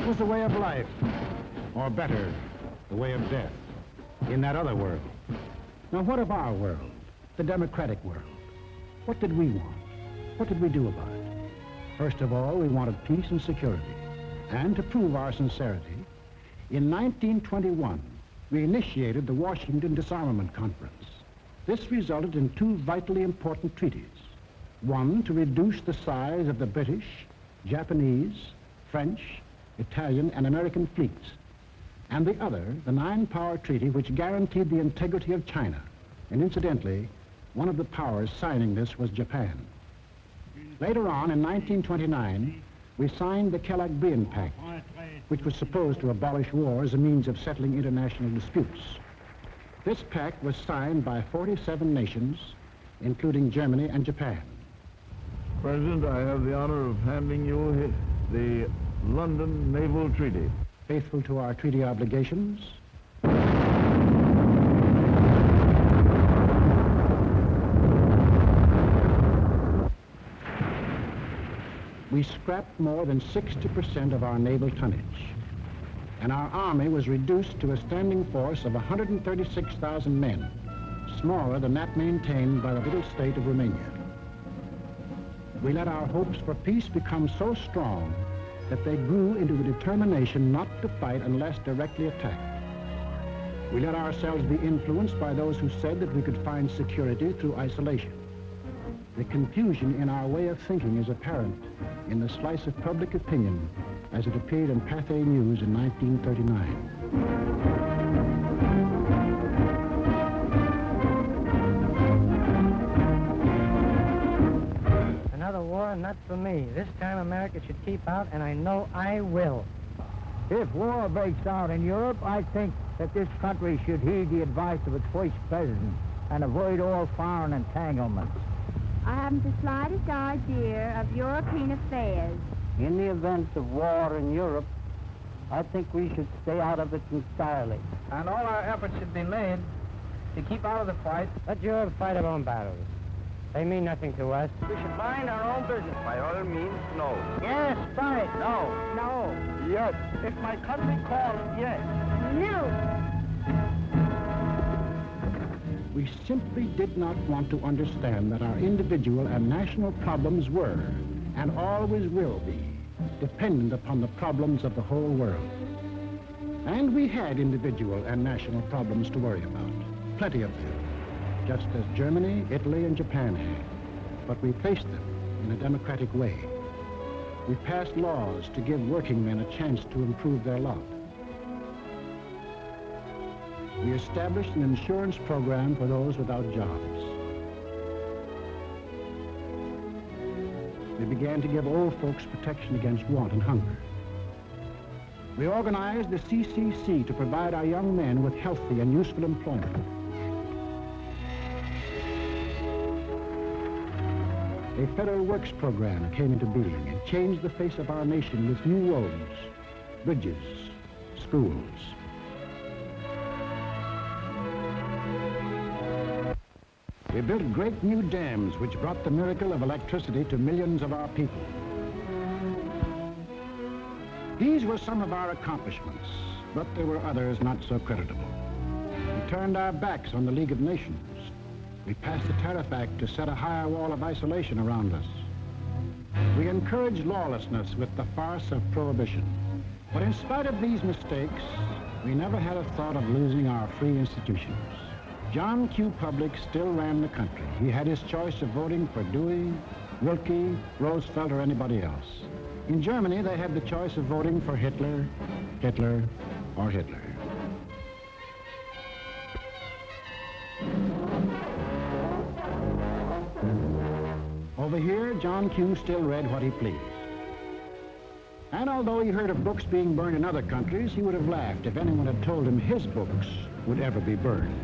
was the way of life, or better, the way of death, in that other world. Now, what of our world, the democratic world? What did we want? What did we do about it? First of all, we wanted peace and security. And to prove our sincerity, in 1921, we initiated the Washington Disarmament Conference. This resulted in two vitally important treaties. One, to reduce the size of the British, Japanese, French, Italian, and American fleets. And the other, the nine-power treaty, which guaranteed the integrity of China. And incidentally, one of the powers signing this was Japan. Later on, in 1929, we signed the Kellogg-Briand Pact, which was supposed to abolish war as a means of settling international disputes. This pact was signed by 47 nations, including Germany and Japan. President, I have the honor of handing you the London Naval Treaty. Faithful to our treaty obligations, we scrapped more than 60% of our naval tonnage, and our army was reduced to a standing force of 136,000 men, smaller than that maintained by the little state of Romania. We let our hopes for peace become so strong that they grew into the determination not to fight unless directly attacked. We let ourselves be influenced by those who said that we could find security through isolation. The confusion in our way of thinking is apparent in the slice of public opinion as it appeared in Pathé News in 1939. Another war, not for me. This time America should keep out, and I know I will. If war breaks out in Europe, I think that this country should heed the advice of its first president and avoid all foreign entanglements. I haven't the slightest idea of European affairs. In the event of war in Europe, I think we should stay out of it entirely. And all our efforts should be made to keep out of the fight. Let Europe fight her own battles. They mean nothing to us. We should mind our own business. By all means, no. Yes, fight. No. No. Yes. If my country calls, yes. No. We simply did not want to understand that our individual and national problems were, and always will be, dependent upon the problems of the whole world. And we had individual and national problems to worry about, plenty of them, just as Germany, Italy, and Japan had. But we faced them in a democratic way. We passed laws to give working men a chance to improve their lot. We established an insurance program for those without jobs. We began to give old folks protection against want and hunger. We organized the CCC to provide our young men with healthy and useful employment. A federal works program came into being and changed the face of our nation with new roads, bridges, schools. We built great new dams which brought the miracle of electricity to millions of our people. These were some of our accomplishments, but there were others not so creditable. We turned our backs on the League of Nations. We passed the Tariff Act to set a higher wall of isolation around us. We encouraged lawlessness with the farce of prohibition. But in spite of these mistakes, we never had a thought of losing our free institutions. John Q. Public still ran the country. He had his choice of voting for Dewey, Wilkie, Roosevelt, or anybody else. In Germany, they had the choice of voting for Hitler, Hitler, or Hitler. Over here, John Q. still read what he pleased. And although he heard of books being burned in other countries, he would have laughed if anyone had told him his books would ever be burned.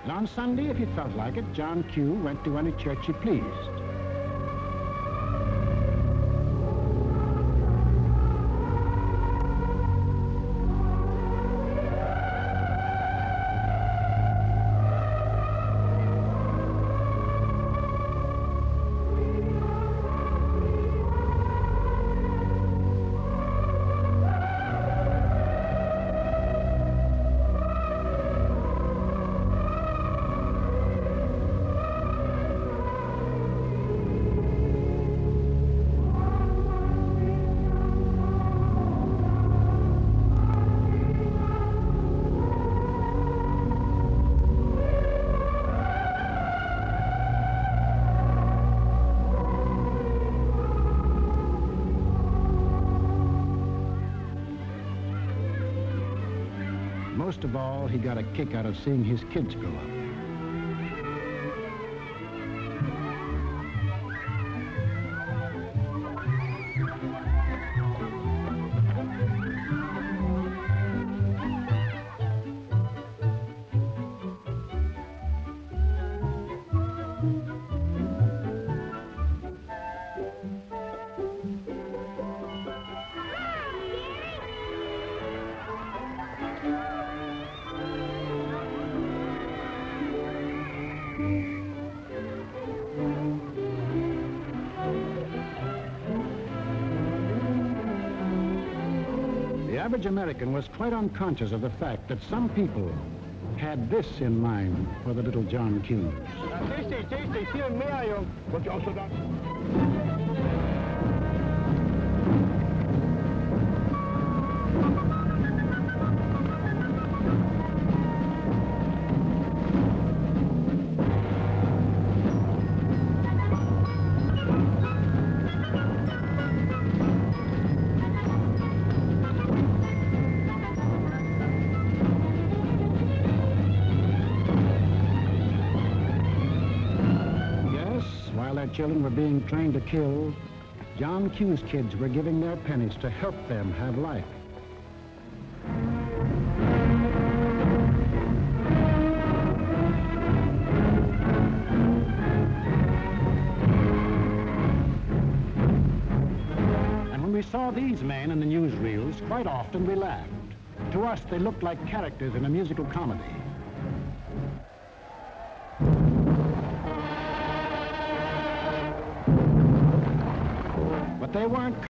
And on Sunday, if he felt like it, John Q. went to any church he pleased. most of all, he got a kick out of seeing his kids grow up. The average American was quite unconscious of the fact that some people had this in mind for the little John Q. Viel mehr, Jung. Wollt ihr auch so da? While their children were being trained to kill, John Q's kids were giving their pennies to help them have life. And when we saw these men in the newsreels, quite often we laughed. To us, they looked like characters in a musical comedy. But they weren't